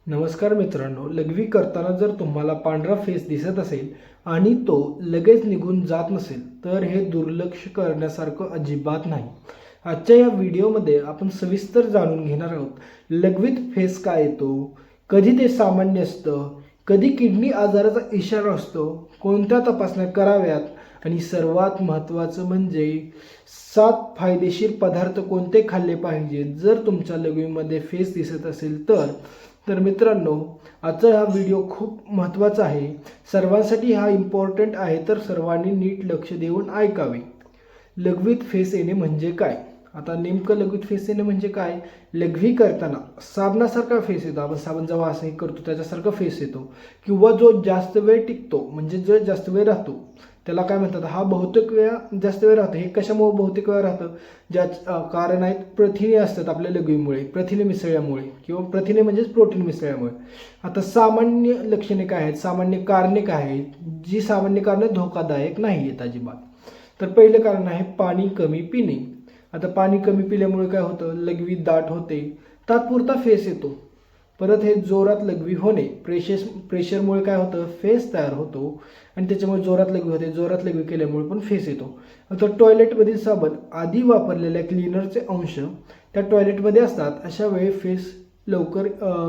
नमस्कार मित्रांनो, लघवी करताना जर तुम्हाला पांढरा फेस दिसत असेल आणि तो लगेच निघून जात नसेल तर हे दुर्लक्ष करण्यासारखं अजिबात नाही. आजच्या या व्हिडिओमध्ये आपण सविस्तर जाणून घेणार आहोत. लघवीत फेस काय येतो, कधी ते सामान्य असतं, कधी किडनी आजाराचा इशारा असतो, कोणत्या तपासण्या कराव्यात आणि सर्वात महत्त्वाचं म्हणजे 7 फायदेशीर पदार्थ कोणते खाल्ले पाहिजेत जर तुमच्या लघवीमध्ये फेस दिसत असेल तर मित्रांनो, आजचा हा व्हिडिओ खूप महत्त्वाचा आहे. सर्वांसाठी हा इम्पॉर्टंट आहे, तर सर्वांनी नीट लक्ष देऊन ऐकावे. लघवीत फेस येणे म्हणजे काय? आता नेमकं लघवीत फेस येणे म्हणजे काय? लघवी करताना साबणासारखा फेस येतो. आपण साबण जेव्हा असंही करतो त्याच्यासारखा फेस येतो, किंवा जो जास्त वेळ टिकतो म्हणजे जो जास्त वेळ राहतो त्याला काय म्हणतात, हा बहुतेक वेळा जास्त वेळ राहतो. हे कशामुळे बहुतेक वेळा राहतं? ज्या कारण आहेत, प्रथिने असतात आपल्या लघवीमुळे, प्रथिने मिसळल्यामुळे, किंवा प्रथिने म्हणजेच प्रोटीन मिसळल्यामुळे. आता सामान्य लक्षणे काय आहेत, सामान्य कारणे काय आहेत, जी सामान्य कारणे धोकादायक नाही आहेत अजिबात. तर पहिलं कारण आहे पाणी कमी पिणे. आता पाणी कमी पिल्यामुळे काय होतं, लघवी दाट होते, तात्पुरता फेस येतो. परत हे जोरात लघवी होणे, प्रेशरमुळे काय होतं, फेस तयार होतो आणि त्याच्यामुळे जोरात लघवी होते. जोरात लघवी केल्यामुळे पण फेस येतो. आता टॉयलेटमधील साबण आधी वापरलेल्या क्लीनरचे अंश त्या टॉयलेटमध्ये असतात, अशा वेळी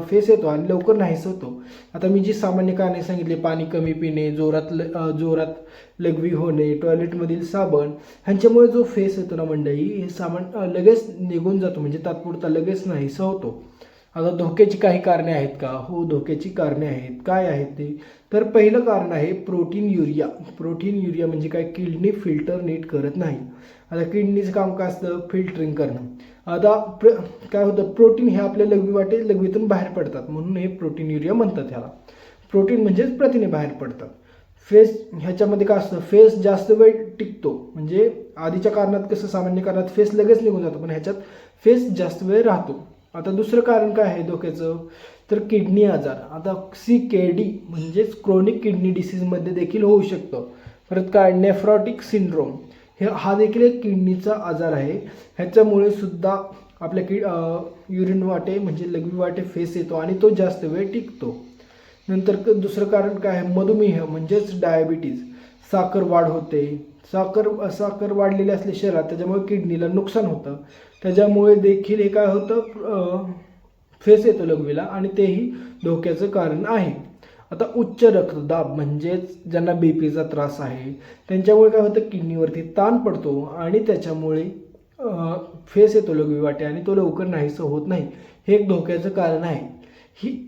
फेस येतो आणि लवकर नाहीस होतो. आता मी जी सामान्य कारणे सांगितली, पाणी कमी पिणे, जोरात लघवी होणे, टॉयलेटमधील साबण, ह्यांच्यामुळे जो फेस येतो ना मंडळी, हे साबण लगेच निघून जातो, म्हणजे तात्पुरता लगेच नाहीसा होतो. आता धोक्याची काही कारणे आहेत का? हो, धोक्याची कारणे आहेत. काय आहेत ते? तर पहिलं कारण आहे प्रोटीन युरिया. प्रोटीन युरिया म्हणजे काय? किडनी फिल्टर नीट करत नाही. आता किडनीचं काम काय असतं? फिल्टरिंग करणं. आता काय होतं, प्रोटीन हे आपल्या लघवीतून बाहेर पडतात, म्हणून हे प्रोटीन युरिया म्हणतात ह्याला. प्रोटीन म्हणजेच प्रथिने बाहेर पडतात. फेस ह्याच्यामध्ये काय असतं, फेस जास्त वेळ टिकतो. म्हणजे आधीच्या कारणात कसं, सामान्य कारणात फेस लगेच निघून जातो, पण ह्याच्यात फेस जास्त वेळ राहतो. आता दुसरं कारण काय आहे धोक्याचं, तर किडनी आजार. आता CKD म्हणजेच क्रोनिक किडनी डिसीजमध्ये देखील होऊ शकतं. परत काय, नेफ्रॉटिक सिंड्रोम, हा देखील एक किडनीचा आजार आहे. ह्याच्यामुळे सुद्धा आपल्या युरिन वाटे म्हणजे लघवी वाटे फेस येतो आणि तो जास्त वेळ टिकतो. नंतर दुसरं कारण काय आहे, मधुमेह म्हणजेच डायबिटीज. साखर वाढ होते. साखर वाढलेली असली शरीरात, त्याच्यामुळे किडनीला नुकसान होतं. त्याच्यामुळे देखील हे काय होतं, फेस येतो लघवीला, आणि तेही धोक्याचं कारण आहे. आता उच्च रक्तदाब म्हणजेच ज्यांना BPचा त्रास आहे त्यांच्यामुळे काय होतं, किडनीवरती ताण पडतो आणि त्याच्यामुळे फेस येतो लघवी वाटे आणि तो लवकर नाहीसं होत नाही. हे एक धोक्याचं कारण आहे.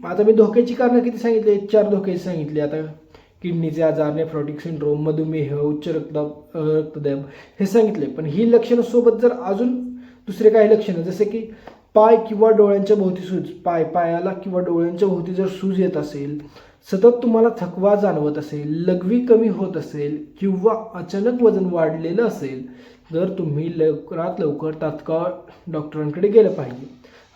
आता मी धोक्याची कारणं किती सांगितले? 4 धोक्याची सांगितली. आता किडनीचे आजार, नेफ्रॉटिक सिंड्रोम, मधुमेह, उच्च रक्तदाब हे सांगितले. पण ही लक्षणं सोबत जर अजून दुसरे काही लक्षणं, जसे की पाय किंवा डोळ्यांच्या भोवती सूज, पायाला किंवा डोळ्यांच्या भोवती जर सूज येत असेल, सतत तुम्हाला थकवा जाणवत असेल, लघवी कमी होत असेल, किंवा अचानक वजन वाढलेलं असेल, तर तुम्ही लवकरात लवकर तात्काळ डॉक्टरांकडे गेलं पाहिजे.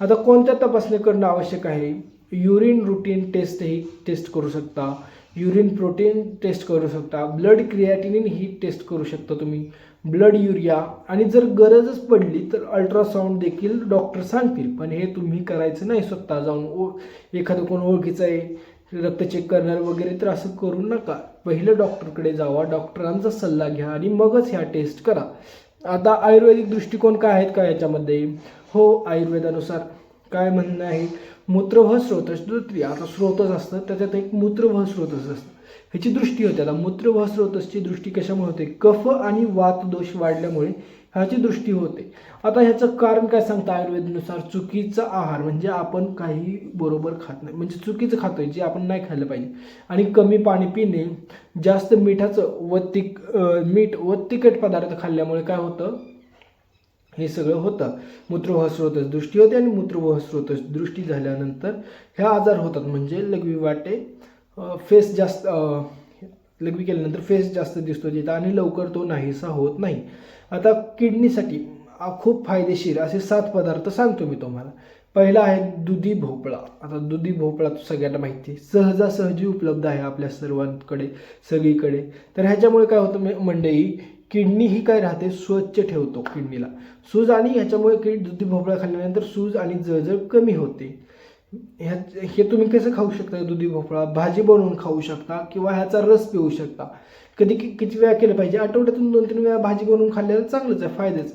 आता कोणत्या तपासणी करणं आवश्यक आहे? युरिन रुटीन टेस्ट करू शकता, युरिन प्रोटीन टेस्ट करू शकता, ब्लड क्रिएटिनिन ही टेस्ट करू शकता तुम्ही, ब्लड युरिया, आणि जर गरजच पडली तर अल्ट्रासाऊंड देखील डॉक्टर सांगतील. पण हे तुम्ही करायचं नाही स्वतः जाऊन. एखादं कोण ओळखीचं आहे रक्त चेक करणार वगैरे, तर असं करू नका. पहिलं डॉक्टरकडे जावा, डॉक्टरांचा सल्ला घ्या आणि मगच ह्या टेस्ट करा. आता आयुर्वेदिक दृष्टिकोन काय आहेत का याच्यामध्ये? हो, आयुर्वेदानुसार काय म्हणणं आहे, मूत्रवह स्रोतस द्वितीय. आता स्रोतस असतं, त्याच्यात एक मूत्रवह स्रोतस असतं, ह्याची दृष्टी होते. आता मूत्रवह स्रोतसची दृष्टी कशामुळे होते? कफ आणि वात दोष वाढल्यामुळे ह्याची दृष्टी होते. आता ह्याचं कारण काय सांगतं आयुर्वेदानुसार? चुकीचा आहार, म्हणजे आपण काही बरोबर खात नाही, म्हणजे चुकीचं खातोय, जे आपण नाही खाल्लं पाहिजे, आणि कमी पाणी पिणे, जास्त मीठ व तिखट पदार्थ खाल्ल्यामुळे काय होतं, हे सगळं होतं. मूत्रवाह स्रोतस दृष्टी होते आणि मूत्रवाह स्रोतस दृष्टी झाल्यानंतर ह्या आजार होतात. म्हणजे लघवी वाटे फेस जास्त लघवी केल्यानंतर फेस जास्त दिसतो तिथं आणि लवकर तो नाहीसा होत नाही. आता किडनीसाठी खूप फायदेशीर असे 7 पदार्थ सांगतो मी तुम्हाला. पहिला आहे दुधी भोपळा. आता दुधी भोपळा सगळ्यांना माहिती आहे, सहजासहजी उपलब्ध आहे आपल्या सर्वांकडे, सगळीकडे. तर ह्याच्यामुळे काय होतं मंडळी, किडनी ही काय राहते, स्वच्छ ठेवतो किडनीला. सूज, आणि ह्याच्यामुळे दुधी भोपळा खाल्ल्यानंतर सूज आणि जळजळ कमी होते. हे तुम्ही कसं खाऊ शकता? दुधी भोपळा भाजी बनवून खाऊ शकता किंवा ह्याचा रस पिऊ शकता. किती वेळा केलं पाहिजे? आठवड्यातून 2-3 वेळा भाजी बनवून खाल्लेलं चांगलंच आहे, फायद्याचं.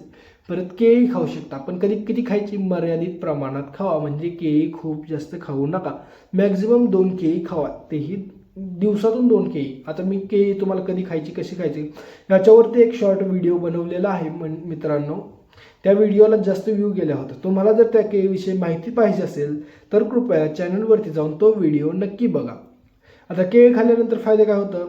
परत केळी खाऊ शकता, पण किती खायची? मर्यादित प्रमाणात खावा. म्हणजे केळी खूप जास्त खाऊ नका. मॅक्झिमम 2 केळी खावा, तेही दिवसातून 2 केळी. आता मी केळी तुम्हाला कधी खायची, कशी खायची याच्यावरती एक शॉर्ट व्हिडिओ बनवलेला आहे मित्रांनो. त्या व्हिडिओला जास्त व्ह्यू गेल्या होत्या. तुम्हाला जर त्या केळीविषयी माहिती पाहिजे असेल तर कृपया चॅनलवरती जाऊन तो व्हिडिओ नक्की बघा. आता केळी खाल्ल्यानंतर फायदे काय होतं?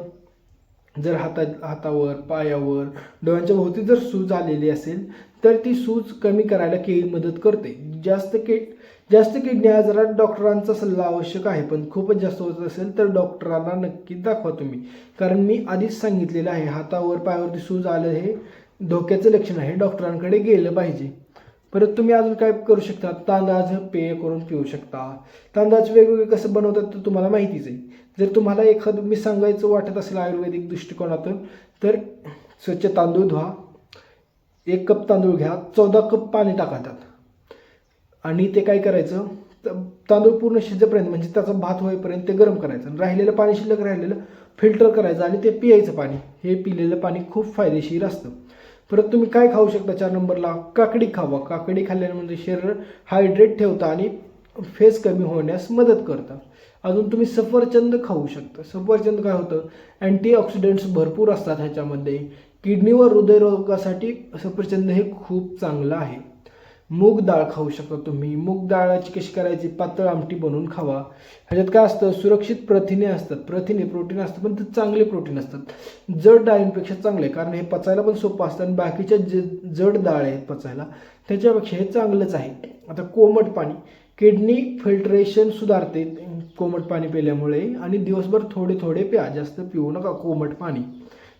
जर हातावर, पायावर, डोळ्यांच्या भोवती जर सूज आलेली असेल तर ती सूज कमी करायला केळी मदत करते. जास्त किडनी आजारात डॉक्टरांचा सल्ला आवश्यक आहे, पण खूपच जास्त होत असेल तर डॉक्टरांना नक्की दाखवा तुम्ही. कारण मी आधीच सांगितलेलं आहे, हातावर पायावरती सूज आलं हे धोक्याचं लक्षण आहे, डॉक्टरांकडे गेलं पाहिजे. परत तुम्ही अजून काय करू शकता? तांदळाचं पेय करून पिऊ शकता. तांदळाचं वेगवेगळे कसं बनवतात तर तुम्हाला माहितीच आहे. जर तुम्हाला एखादं मी सांगायचं वाटत असेल आयुर्वेदिक दृष्टिकोनातून तर स्वच्छ तांदूळ धुवा, 1 कप तांदूळ घ्या, 14 कप पाणी टाका त्यात आणि ते काय करायचं? तांदूळ पूर्ण शिजेपर्यंत म्हणजे त्याचा भात होईपर्यंत ते गरम करायचं. राहिलेलं पाणी शिल्लक राहिलेलं फिल्टर करायचं आणि ते पियायचं पाणी. हे पिलेलं पाणी खूप फायदेशीर असतं. परत तुम्ही काय खाऊ शकता? 4 नंबरला काकडी खावा. काकडी खाल्ल्यानंतर शरीर हायड्रेट ठेवतं आणि फेस कमी होण्यास मदत करतं. अजून तुम्ही सफरचंद खाऊ शकता. सफरचंद काय होतं? अँटीऑक्सिडंट्स भरपूर असतात ह्याच्यामध्ये. किडनी व हृदयरोगासाठी सफरचंद हे खूप चांगलं आहे. मूग डाळ खाऊ शकता तुम्ही. मूग डाळाची कशी करायची? पातळ आमटी बनवून खावा. ह्याच्यात काय असतं? सुरक्षित प्रथिने असतात. प्रोटीन असतं, पण ते चांगले प्रोटीन असतात. जड डाळींपेक्षा चांगले, कारण हे पचायला पण सोपं असतं आणि बाकीच्या जड डाळ आहेत पचायला त्याच्यापेक्षा हे चांगलंच आहे. आता कोमट पाणी किडनी फिल्ट्रेशन सुधारते कोमट पाणी पिल्यामुळे, आणि दिवसभर थोडे थोडे प्या, जास्त पिऊ नका कोमट पाणी.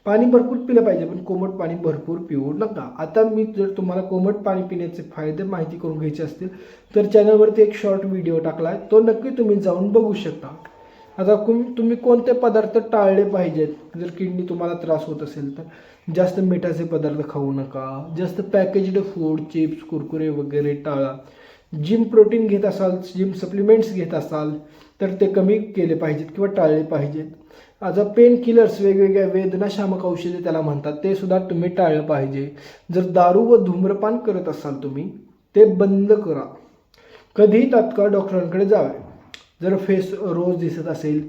पाणी भरपूर पिलं पाहिजे, पण कोमट पाणी भरपूर पिऊ नका. आता मी जर तुम्हाला कोमट पाणी पिण्याचे फायदे माहिती करून घ्यायचे असतील तर चॅनलवरती एक शॉर्ट व्हिडिओ टाकला आहे, तो नक्की तुम्ही जाऊन बघू शकता. आता तुम्ही कोणते पदार्थ टाळले पाहिजेत? जर किडनी तुम्हाला त्रास होत असेल तर जास्त मिठाचे पदार्थ खाऊ नका. जास्त पॅकेज्ड फूड, चिप्स, कुरकुरे वगैरे टाळा. जिम प्रोटीन घेत असाल, जिम सप्लिमेंट्स घेत असाल तर ते कमी केले पाहिजेत किंवा टाळले पाहिजेत. आता पेन किलर्स, वेगवेगळ्या वेदनाशामक औषधे त्याला म्हणतात, ते सुद्धा तुम्ही टाळलं पाहिजे. जर दारू व धूम्रपान करत असाल तुम्ही, ते बंद करा. कधीही तात्काळ डॉक्टरांकडे जावे. जर फेस रोज दिसत असेल,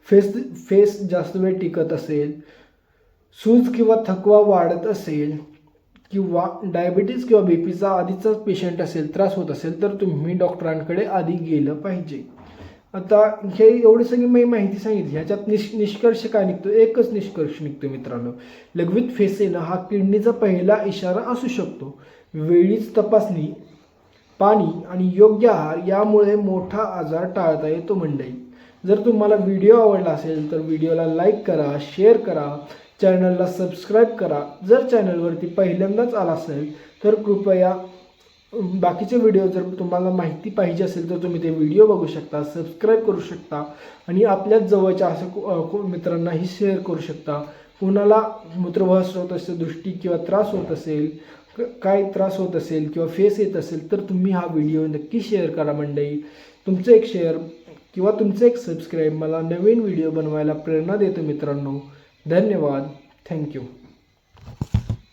फेस जास्त वेळ टिकत असेल, सूज किंवा थकवा वाढत असेल, किंवा डायबिटीज किंवा बीपीचा आधीचा पेशंट असेल, त्रास होत असेल तर तुम्ही डॉक्टरांकडे आधी गेलं पाहिजे. आता हे एवढी सगळी मी माहिती सांगितली. ह्याच्यात निष्कर्ष काय निघतो? एकच निष्कर्ष निघतो मित्रांनो, लघवीत फेस येणं हा किडनीचा पहिला इशारा असू शकतो. वेळीच तपासणी, पाणी आणि योग्य आहार यामुळे मोठा आजार टाळता येतो मंडळी. जर तुम्हाला व्हिडिओ आवडला असेल तर व्हिडिओला लाईक करा, शेअर करा, चॅनलला सबस्क्राईब करा. जर चॅनलवरती पहिल्यांदाच आला असेल तर कृपया बाकीचे व्हिडिओ जर तुम्हाला माहिती पाहिजे असेल तर तुम्ही ते व्हिडिओ बघू शकता, सबस्क्राईब करू शकता आणि आपल्याच जवळच्या असं मित्रांनाही शेअर करू शकता. कोणाला मूत्रवाह स्रोताची दृष्टी किंवा त्रास होत असेल, काय त्रास होत असेल किंवा फेस येत असेल तर तुम्ही हा व्हिडिओ नक्की शेअर करा मंडळी. तुमचं एक शेअर किंवा तुमचं एक सबस्क्राईब मला नवीन व्हिडिओ बनवायला प्रेरणा देतो मित्रांनो. धन्यवाद. थँक्यू.